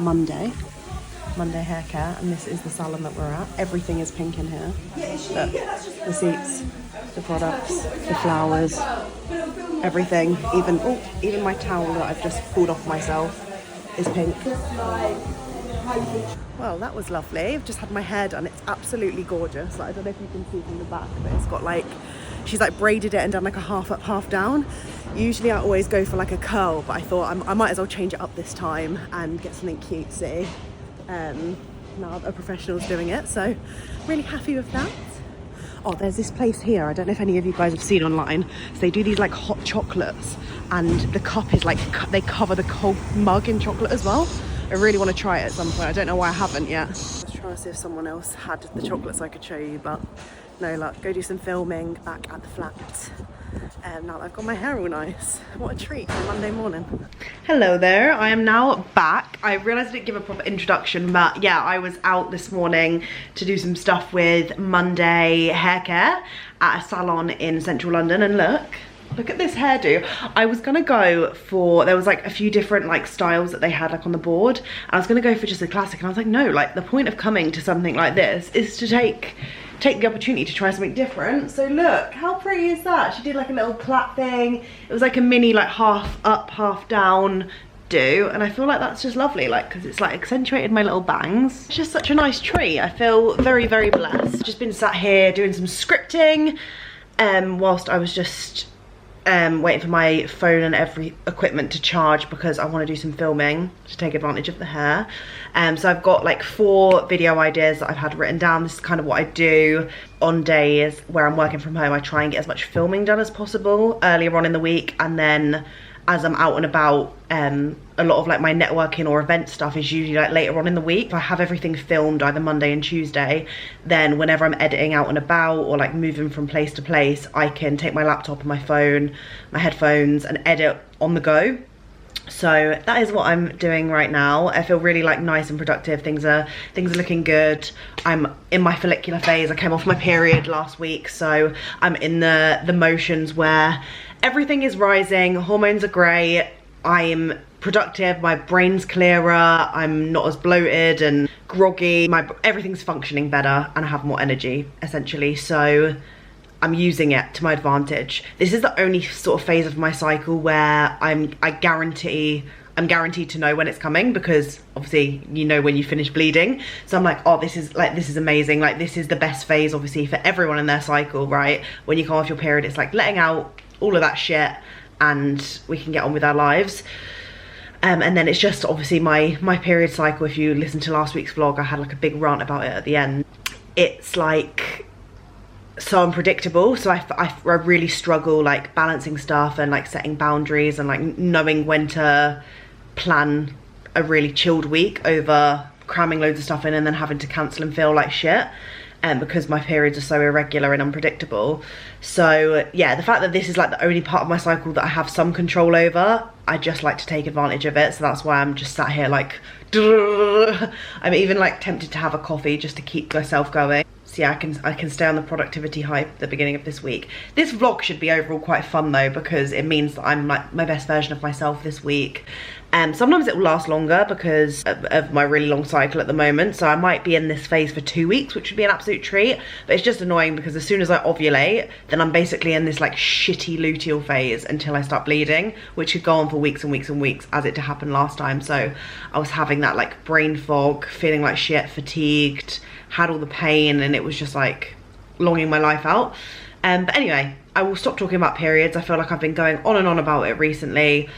Monday hair care, and this is the salon that we're at. Everything is pink in here. Look, the seats, the products, the flowers, everything. Even my towel that I've just pulled off myself is pink. Well, that was lovely. I've just had my hair done. It's absolutely gorgeous. Like, I don't know if you can see from the back, but it's got like, she's like braided it and done like a half up, half down. Usually I always go for like a curl, but I thought I might as well change it up this time and get something cutesy. Now a professional's doing it, so really happy with that. Oh, there's this place here, I don't know if any of you guys have seen online. So they do these like hot chocolates, and the cup is like, they cover the cold mug in chocolate as well. I really want to try it at some point. I don't know why I haven't yet. I was trying to see if someone else had the chocolates I could show you, but no luck. Go do some filming back at the flat. Now that I've got my hair all nice. What a treat for Monday morning. Hello there, I am now back. I realised I didn't give a proper introduction, but yeah, I was out this morning to do some stuff with Monday hair care at a salon in central London, and look at this hairdo. I was gonna go for, there was like a few different like styles that they had like on the board, and I was gonna go for just a classic, and I was like, no, like the point of coming to something like this is to take the opportunity to try something different. So look, how pretty is that? She did like a little plait thing. It was like a mini like half up, half down do, and I feel like that's just lovely, like, because it's like accentuated my little bangs. It's just such a nice treat. I feel very, very blessed. Just been sat here doing some scripting whilst I was just waiting for my phone and every equipment to charge, because I want to do some filming to take advantage of the hair. So I've got like 4 video ideas that I've had written down. This is kind of what I do on days where I'm working from home. I try and get as much filming done as possible earlier on in the week, and then as I'm out and about, a lot of like my networking or event stuff is usually like later on in the week. If I have everything filmed either Monday and Tuesday, then whenever I'm editing out and about or like moving from place to place, I can take my laptop and my phone, my headphones, and edit on the go. So that is what I'm doing right now. I feel really like nice and productive. Things are looking good. I'm in my follicular phase. I came off my period last week, so I'm in the motions where everything is rising, hormones are great, I'm productive, my brain's clearer, I'm not as bloated and groggy, everything's functioning better, and I have more energy essentially. So I'm using it to my advantage. This is the only sort of phase of my cycle where I'm guaranteed to know when it's coming, because obviously you know when you finish bleeding. So I'm like, oh, this is amazing. Like, this is the best phase obviously for everyone in their cycle, right? When you come off your period, it's like letting out all of that shit and we can get on with our lives. And then it's just obviously my period cycle. If you listen to last week's vlog, I had like a big rant about it at the end. It's like so unpredictable, so I really struggle like balancing stuff and like setting boundaries and like knowing when to plan a really chilled week over cramming loads of stuff in and then having to cancel and feel like shit, because my periods are so irregular and unpredictable. So yeah, the fact that this is like the only part of my cycle that I have some control over, I just like to take advantage of it. So that's why I'm just sat here like I'm even like tempted to have a coffee just to keep myself going. So yeah, I can stay on the productivity hype at the beginning of this week. This vlog should be overall quite fun though, because it means that I'm like my best version of myself this week. Sometimes it will last longer because of my really long cycle at the moment, so I might be in this phase for 2 weeks, which would be an absolute treat. But it's just annoying because as soon as I ovulate, then I'm basically in this like shitty luteal phase until I start bleeding, which could go on for weeks and weeks and weeks, as it did happen last time. So I was having that like brain fog, feeling like shit, fatigued, had all the pain, and it was just like longing my life out. But anyway, I will stop talking about periods. I feel like I've been going on and on about it recently.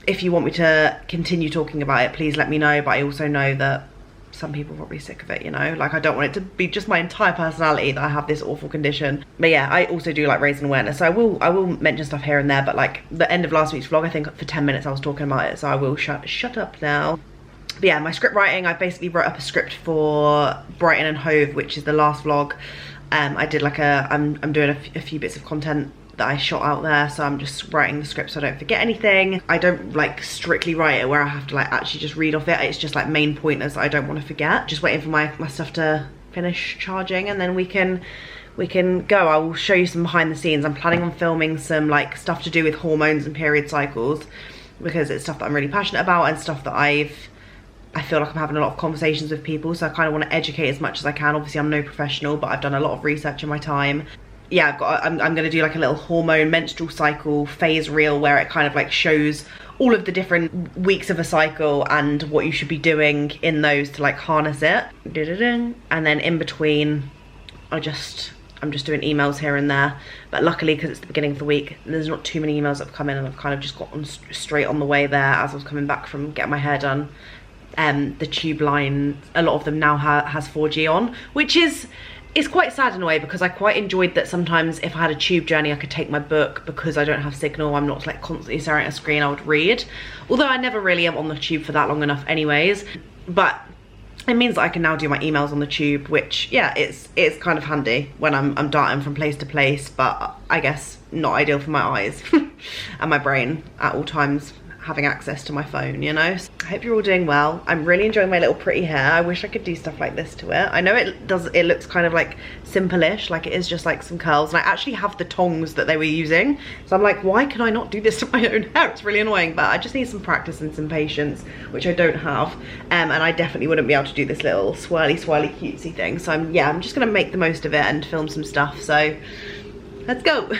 If you want me to continue talking about it, please let me know, but I also know that some people are probably sick of it, you know? Like, I don't want it to be just my entire personality that I have this awful condition. But yeah, I also do like raising awareness, so I will mention stuff here and there, but like the end of last week's vlog, I think for 10 minutes I was talking about it, so I will shut up now. But yeah, my script writing, I basically wrote up a script for Brighton and Hove, which is the last vlog. I did like I'm doing a few bits of content that I shot out there, so I'm just writing the script so I don't forget anything. I don't like strictly write it where I have to like actually just read off it. It's just like main pointers that I don't want to forget. Just waiting for my stuff to finish charging, and then we can go. I will show you some behind the scenes. I'm planning on filming some like stuff to do with hormones and period cycles, because it's stuff that I'm really passionate about and stuff that I've I feel like I'm having a lot of conversations with people, so I kind of want to educate as much as I can. Obviously I'm no professional, but I've done a lot of research in my time. Yeah, I'm going to do like a little hormone menstrual cycle phase reel where it kind of like shows all of the different weeks of a cycle and what you should be doing in those to like harness it. And then in between, I'm just doing emails here and there. But luckily, because it's the beginning of the week, there's not too many emails that have come in, and I've kind of just gotten straight on the way there as I was coming back from getting my hair done. The tube line, a lot of them now has 4G on, which is quite sad in a way, because I quite enjoyed that sometimes if I had a tube journey I could take my book, because I don't have signal, I'm not like constantly staring at a screen, I would read. Although I never really am on the tube for that long enough anyways. But it means that I can now do my emails on the tube, which yeah, it's kind of handy when I'm darting from place to place, but I guess not ideal for my eyes and my brain at all times, having access to my phone, you know. So I hope you're all doing well. I'm really enjoying my little pretty hair. I wish I could do stuff like this to it. I know it looks kind of like simple-ish, like it is just like some curls, and I actually have the tongs that they were using, so I'm like, why can I not do this to my own hair? It's really annoying, but I just need some practice and some patience, which I don't have, and I definitely wouldn't be able to do this little swirly cutesy thing. So I'm just gonna make the most of it and film some stuff, so let's go.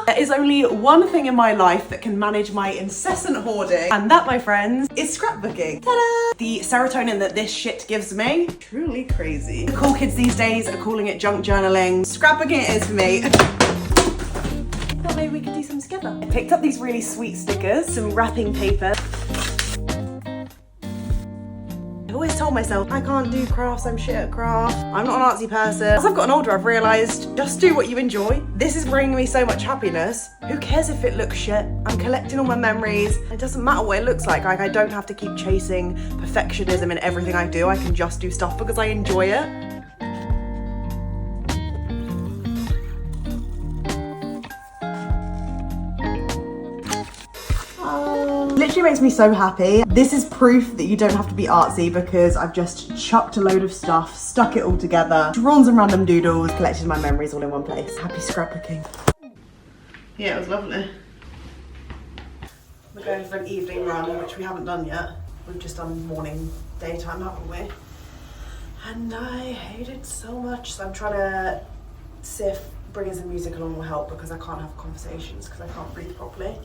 There is only one thing in my life that can manage my incessant hoarding, and that, my friends, is scrapbooking. Ta-da! The serotonin that this shit gives me, truly crazy. The cool kids these days are calling it junk journaling. Scrapbooking it is for me. I thought maybe we could do some together. I picked up these really sweet stickers, some wrapping paper. I always told myself, I can't do crafts, I'm shit at crafts, I'm not an artsy person. As I've gotten older, I've realised, just do what you enjoy. This is bringing me so much happiness. Who cares if it looks shit? I'm collecting all my memories. It doesn't matter what it looks like I don't have to keep chasing perfectionism in everything I do. I can just do stuff because I enjoy it. Literally makes me so happy. This is proof that you don't have to be artsy, because I've just chucked a load of stuff, stuck it all together, drawn some random doodles, collected my memories all in one place. Happy scrapbooking. Yeah, it was lovely. We're going for an evening run, which we haven't done yet. We've just done morning, daytime, haven't we? And I hate it so much, so I'm trying to see if bringing some music along will help, because I can't have conversations because I can't breathe properly.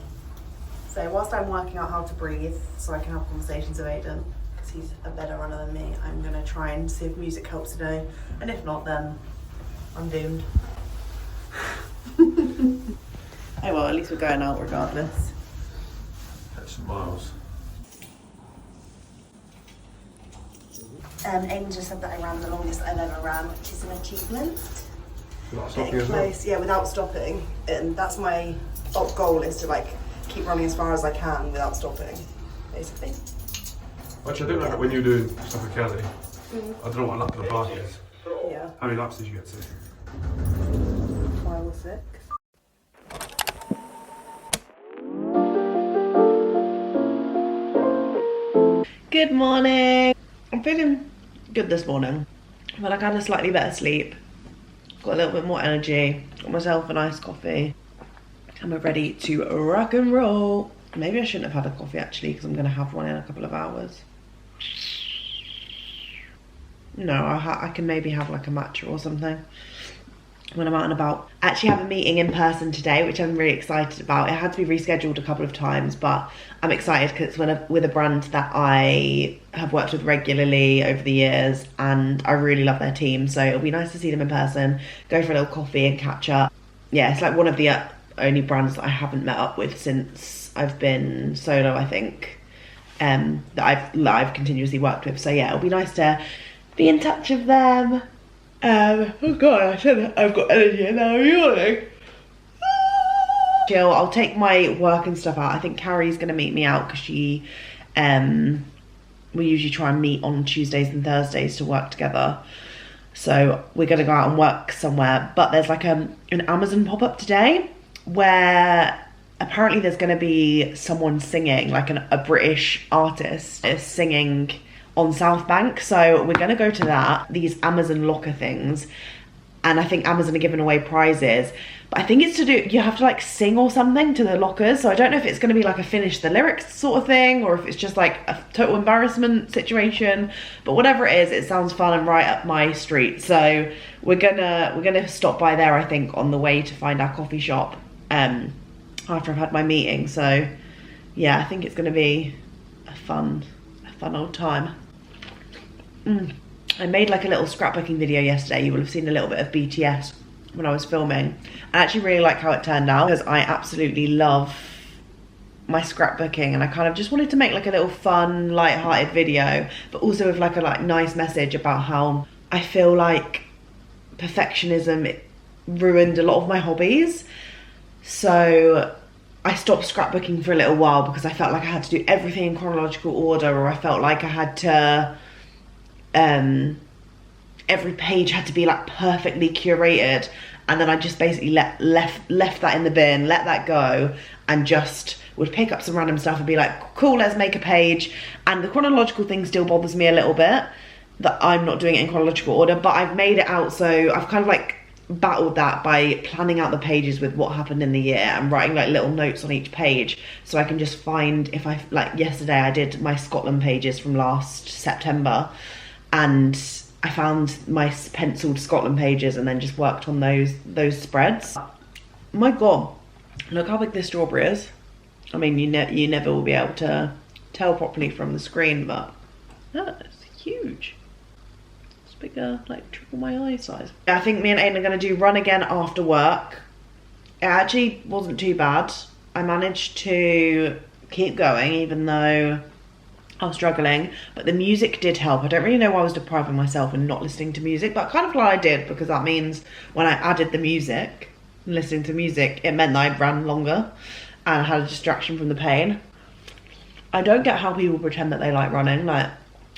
So whilst I'm working out how to breathe so I can have conversations with Aiden, because he's a better runner than me, I'm going to try and see if music helps today. And if not, then I'm doomed. Oh well, at least we're going out regardless. That's some miles. Aiden just said that I ran the longest I've ever ran, which is an achievement. Without stopping as well? Yeah, without stopping. And that's my goal, is to like keep running as far as I can without stopping, basically. Actually, I don't know that when you're doing stuff with Kelly, I don't know what lap of the park is. Yeah. How many laps did you get to? 5 or 6. Good morning. I'm feeling good this morning. I feel like I had a slightly better sleep. Got a little bit more energy. Got myself a nice coffee. And we're ready to rock and roll. Maybe I shouldn't have had a coffee actually, because I'm going to have one in a couple of hours. No, I can maybe have like a matcha or something when I'm out and about. I actually have a meeting in person today, which I'm really excited about. It had to be rescheduled a couple of times, but I'm excited because it's with a brand that I have worked with regularly over the years, and I really love their team. So it'll be nice to see them in person, go for a little coffee and catch up. Yeah, it's like one of the only brands that I haven't met up with since I've been solo, I think, that I've continuously worked with. So yeah, it'll be nice to be in touch with them. Oh god, I said I've got energy and now I'm yawning. Chill, I'll take my work and stuff out. I think Carrie's gonna meet me out because she, we usually try and meet on Tuesdays and Thursdays to work together. So we're gonna go out and work somewhere. But there's like an Amazon pop-up today where apparently there's going to be someone singing, like a British artist is singing on South Bank. So we're going to go to that, these Amazon locker things. and I think Amazon are giving away prizes. But I think it's to do, you have to like sing or something to the lockers. So I don't know if it's going to be like a finish the lyrics sort of thing, or if it's just like a total embarrassment situation. But whatever it is, it sounds fun and right up my street. So we're gonna stop by there, I think, on the way to find our coffee shop after I've had my meeting. So yeah, I think it's going to be a fun old time. I made like a little scrapbooking video yesterday. You will have seen a little bit of BTS when I was filming. I actually really like how it turned out, because I absolutely love my scrapbooking, and I kind of just wanted to make like a little fun, light-hearted video, but also with like a nice message about how I feel like perfectionism ruined a lot of my hobbies. So I stopped scrapbooking for a little while because I felt like I had to do everything in chronological order, or I felt like I had to every page had to be like perfectly curated, and then I just basically left that in the bin, let that go, and just would pick up some random stuff and be like, cool, let's make a page. And the chronological thing still bothers me a little bit, that I'm not doing it in chronological order, but I've made it out, so I've kind of like battled that by planning out the pages with what happened in the year and writing like little notes on each page, so I can just find, if I, like yesterday I did my Scotland pages from last September, and I found my penciled Scotland pages and then just worked on those spreads. My God, look how big this strawberry is. I mean, you never will be able to tell properly from the screen, but it's huge. It's bigger, like triple my eye size. I think me and Aiden are gonna do run again after work. It actually wasn't too bad. I managed to keep going even though I was struggling, but the music did help. I don't really know why I was depriving myself and not listening to music, but kind of glad I did, because that means when I added the music, listening to music, it meant that I ran longer and I had a distraction from the pain. I don't get how people pretend that they like running. Like,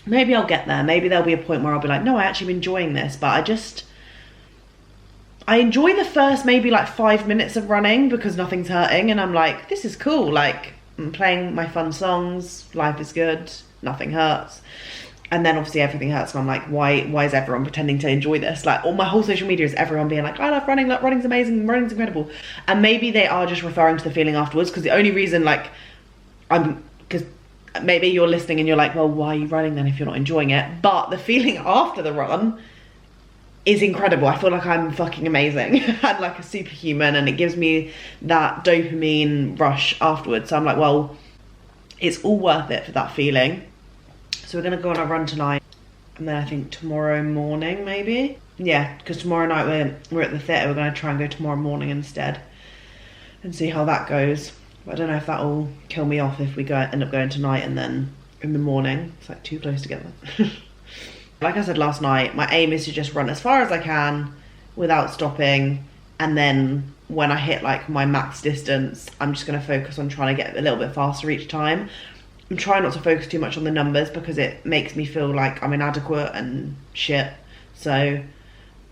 maybe I'll get there. Maybe there'll be a point where I'll be like, no, I actually am enjoying this, but I enjoy the first maybe like 5 minutes of running because nothing's hurting, and I'm like, this is cool. Like, I'm playing my fun songs, life is good, nothing hurts. And then obviously everything hurts, and I'm like, why is everyone pretending to enjoy this? Like, all my whole social media is everyone being like, I love running, like, running's amazing, running's incredible. And maybe they are just referring to the feeling afterwards, because the only reason, like, because maybe you're listening and you're like, well, why are you running then if you're not enjoying it? But the feeling after the run is incredible. I feel like I'm fucking amazing and like a superhuman, and it gives me that dopamine rush afterwards. So I'm like, well, it's all worth it for that feeling. So we're gonna go on a run tonight, and then I think tomorrow morning maybe. Yeah, because tomorrow night we're at the theatre. We're gonna try and go tomorrow morning instead and see how that goes. But I don't know if that will kill me off if we end up going tonight and then in the morning. It's like too close together. Like I said last night, my aim is to just run as far as I can without stopping, and then when I hit like my max distance, I'm just going to focus on trying to get a little bit faster each time. I'm trying not to focus too much on the numbers because it makes me feel like I'm inadequate and shit. So,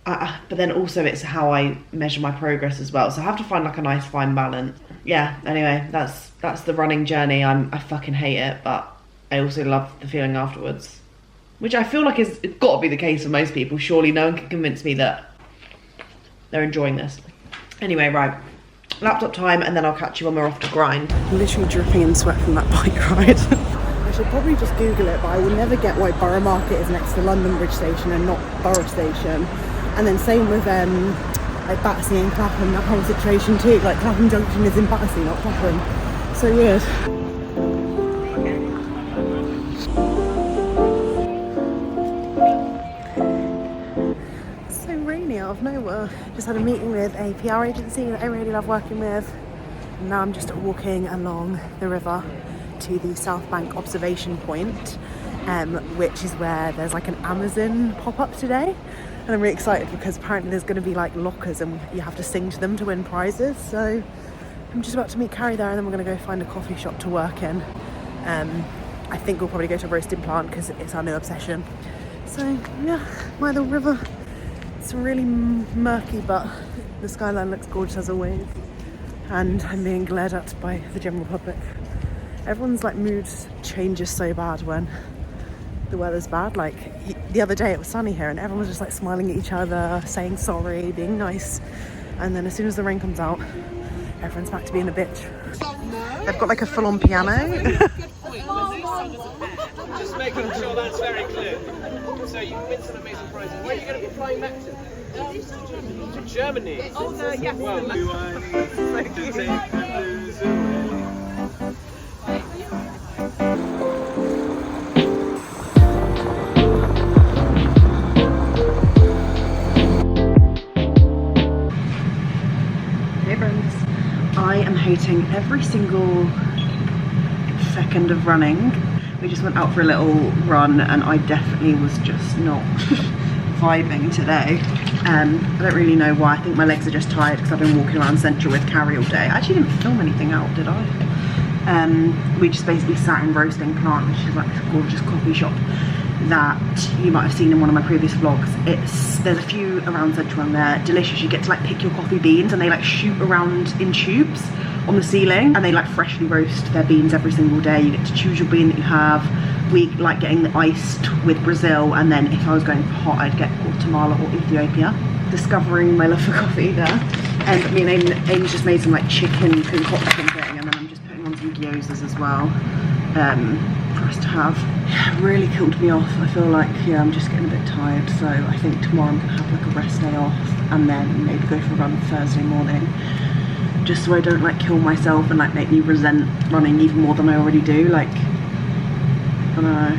but then also it's how I measure my progress as well. So I have to find like a nice fine balance. Yeah, anyway, that's the running journey. I fucking hate it, but I also love the feeling afterwards, which I feel like it's got to be the case for most people. Surely no one can convince me that they're enjoying this. Anyway, right, laptop time, and then I'll catch you when we're off to grind. I'm literally dripping in sweat from that bike ride. I should probably just Google it, but I will never get why Borough Market is next to London Bridge Station and not Borough Station. And then same with like Battersea and Clapham, that whole situation too. Like Clapham Junction is in Battersea, not Clapham. So weird. It's so rainy out of nowhere. Just had a meeting with a PR agency that I really love working with. And now I'm just walking along the river to the South Bank observation point, which is where there's like an Amazon pop-up today. And I'm really excited because apparently there's going to be like lockers and you have to sing to them to win prizes. So I'm just about to meet Carrie there, and then we're going to go find a coffee shop to work in. I think we'll probably go to Roasting Plant because it's our new obsession. So yeah, by the river. It's really murky, but the skyline looks gorgeous as always. And I'm being glared at by the general public. Everyone's like mood changes so bad when the weather's bad. Like the other day it was sunny here and everyone was just like smiling at each other, saying sorry, being nice. And then as soon as the rain comes out, everyone's back to being a bitch. They've got like a full-on piano. Just making sure that's very clear. So you win some amazing prizes. Where are you going to be flying back to? To Germany. Oh no, yes. Well, Hey friends, I am hating every single second of running. We just went out for a little run and I definitely was just not vibing today. I don't really know why. I think my legs are just tired because I've been walking around Central with Carrie all day. I actually didn't film anything out, did I? We just basically sat in Roasting Plant, which is like this gorgeous coffee shop that you might have seen in one of my previous vlogs. There's a few around Central and they're delicious. You get to like pick your coffee beans and they like shoot around in tubes on the ceiling and they like freshly roast their beans every single day. You get to choose your bean that you have. We like getting the iced with Brazil, and then if I was going for hot I'd get Guatemala or Ethiopia. Discovering my love for coffee there. And me and Amy's just made some like chicken concoction thing, and then I'm just putting on some gyozas as well for us to have. Yeah, really killed me off. I feel like, yeah, I'm just getting a bit tired, so I think tomorrow I'm gonna have like a rest day off and then maybe go for a run Thursday morning, just so I don't like kill myself and like make me resent running even more than I already do. Like, I don't know.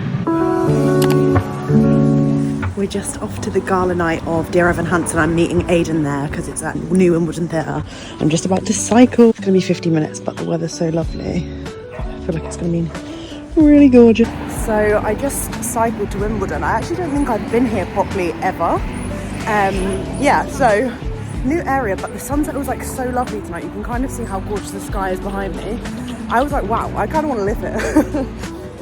We're just off to the gala night of Dear Evan Hansen. I'm meeting Aidan there because it's at New Wimbledon Theatre. I'm just about to cycle. It's gonna be 50 minutes, but the weather's so lovely. I feel like it's gonna be really gorgeous. So I just cycled to Wimbledon. I actually don't think I've been here properly ever. Yeah, so new area, but the sunset was like so lovely tonight. You can kind of see how gorgeous the sky is behind me. I was like, wow, I kind of want to live here.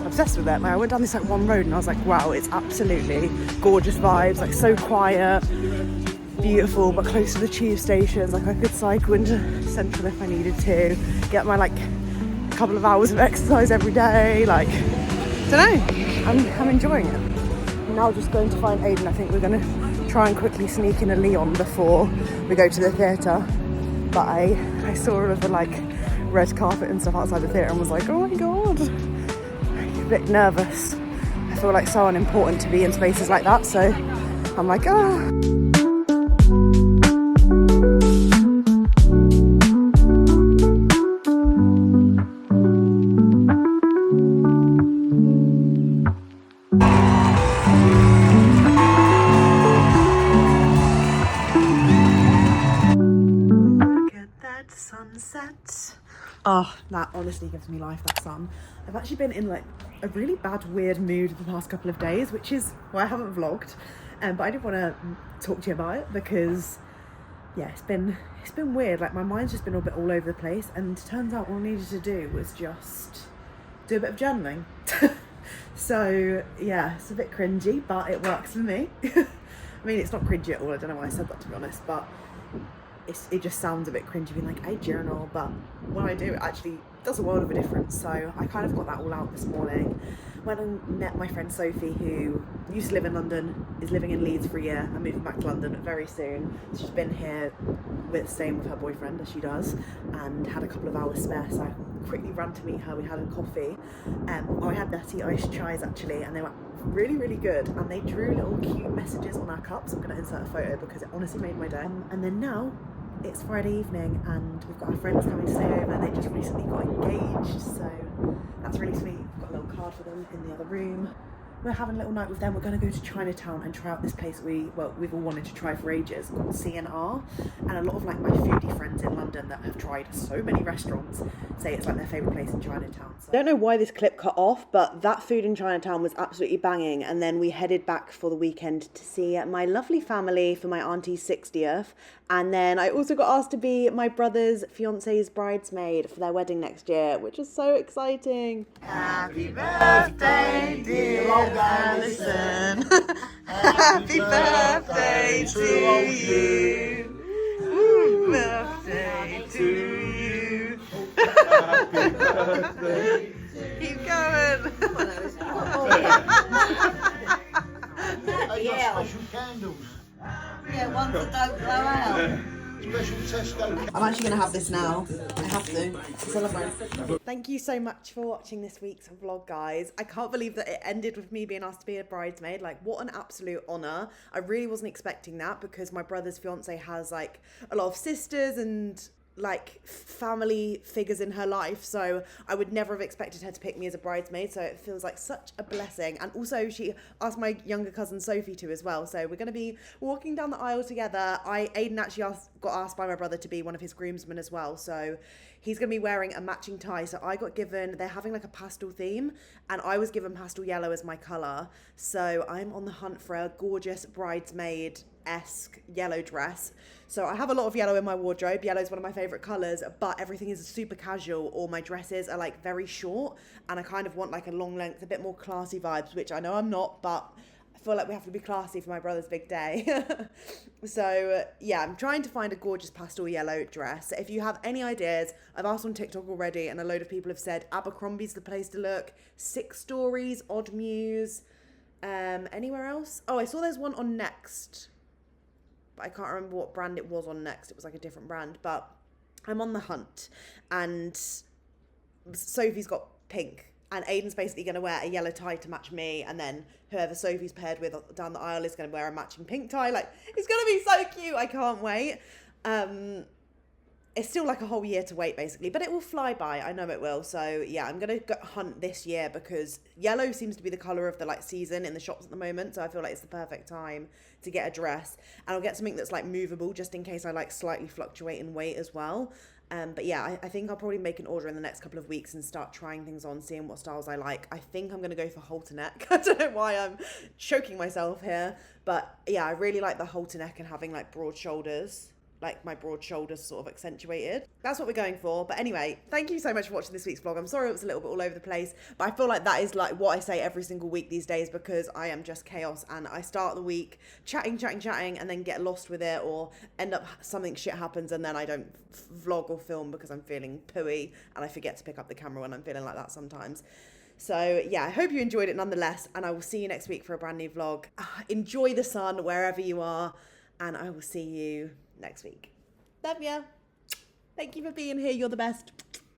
Obsessed with it. Like, I went down this like one road and I was like, wow, it's absolutely gorgeous vibes, like so quiet, beautiful, but close to the tube stations. Like I could cycle into Central if I needed to, get my like couple of hours of exercise every day. Like, don't know, I'm enjoying it. I'm now just going to find Aidan. I think we're going to try and quickly sneak in a Leon before we go to the theatre. But I saw all of the like red carpet and stuff outside the theatre and was like, oh my god, a bit nervous. I feel like so unimportant to be in spaces like that, so I'm like, ah. Sunset. Oh, that honestly gives me life, that sun. I've actually been in like a really bad, weird mood the past couple of days, which is why I haven't vlogged. But I did want to talk to you about it because, yeah, it's been weird. Like my mind's just been a bit all over the place, and it turns out all I needed to do was just do a bit of journaling. So yeah, it's a bit cringy, but it works for me. I mean, it's not cringy at all. I don't know why I said that, to be honest, but it just sounds a bit cringy being like, I journal, but when I do, it actually does a world of a difference. So I kind of got that all out this morning. Went and met my friend Sophie, who used to live in London, is living in Leeds for a year and moving back to London very soon. She's been here staying with her boyfriend, as she does, and had a couple of hours spare, so I quickly ran to meet her. We had a coffee. I had Betty iced chais actually, and they were really, really good, and they drew little cute messages on our cups. I'm going to insert a photo because it honestly made my day. And then now it's Friday evening and we've got our friends coming to stay over. They just recently got engaged, so that's really sweet. We've got a little card for them in the other room. We're having a little night with them. We're going to go to Chinatown and try out this place we've all wanted to try for ages, called C&R. And a lot of like my foodie friends in London that have tried so many restaurants say it's like their favourite place in Chinatown. So I don't know why this clip cut off, but that food in Chinatown was absolutely banging. And then we headed back for the weekend to see my lovely family for my auntie's 60th. And then I also got asked to be my brother's fiance's bridesmaid for their wedding next year, which is so exciting. Happy birthday, dear Alison. Happy birthday to you. Birthday to you. Happy birthday Keep going. Yeah. Special candles. Yeah, ones that don't blow out. Special Tesco. I'm actually going to have this now. I have to celebrate. Thank you so much for watching this week's vlog, guys. I can't believe that it ended with me being asked to be a bridesmaid. Like, what an absolute honour. I really wasn't expecting that because my brother's fiance has like a lot of sisters and like family figures in her life, so I would never have expected her to pick me as a bridesmaid, so it feels like such a blessing. And also she asked my younger cousin Sophie to as well, so we're going to be walking down the aisle together. Aiden actually got asked by my brother to be one of his groomsmen as well, so he's going to be wearing a matching tie. So I got given, they're having like a pastel theme, and I was given pastel yellow as my colour, so I'm on the hunt for a gorgeous bridesmaid-esque yellow dress. So I have a lot of yellow in my wardrobe. Yellow is one of my favourite colours, but everything is super casual, or my dresses are like very short, and I kind of want like a long length, a bit more classy vibes, which I know I'm not, but I feel like we have to be classy for my brother's big day. So yeah, I'm trying to find a gorgeous pastel yellow dress. If you have any ideas, I've asked on TikTok already, and a load of people have said Abercrombie's the place to look, Six Stories, Odd Muse, anywhere else? Oh, I saw there's one on Next, but I can't remember what brand it was on Next. It was like a different brand, but I'm on the hunt, and Sophie's got pink, and Aiden's basically going to wear a yellow tie to match me, and then whoever Sophie's paired with down the aisle is going to wear a matching pink tie. Like, it's going to be so cute. I can't wait. It's still like a whole year to wait, basically, but it will fly by. I know it will. So yeah, I'm going to hunt this year because yellow seems to be the colour of the like season in the shops at the moment. So I feel like it's the perfect time to get a dress, and I'll get something that's like movable just in case I like slightly fluctuate in weight as well. But yeah, I think I'll probably make an order in the next couple of weeks and start trying things on, seeing what styles I like. I think I'm going to go for halter neck. I don't know why I'm choking myself here, but yeah, I really like the halter neck and having like broad shoulders. Like my broad shoulders sort of accentuated. That's what we're going for. But anyway, thank you so much for watching this week's vlog. I'm sorry it was a little bit all over the place, but I feel like that is like what I say every single week these days, because I am just chaos, and I start the week chatting, and then get lost with it, or end up something shit happens and then I don't vlog or film because I'm feeling pooey, and I forget to pick up the camera when I'm feeling like that sometimes. So yeah, I hope you enjoyed it nonetheless, and I will see you next week for a brand new vlog. Enjoy the sun wherever you are, and I will see you next week. Love ya. Thank you for being here. You're the best.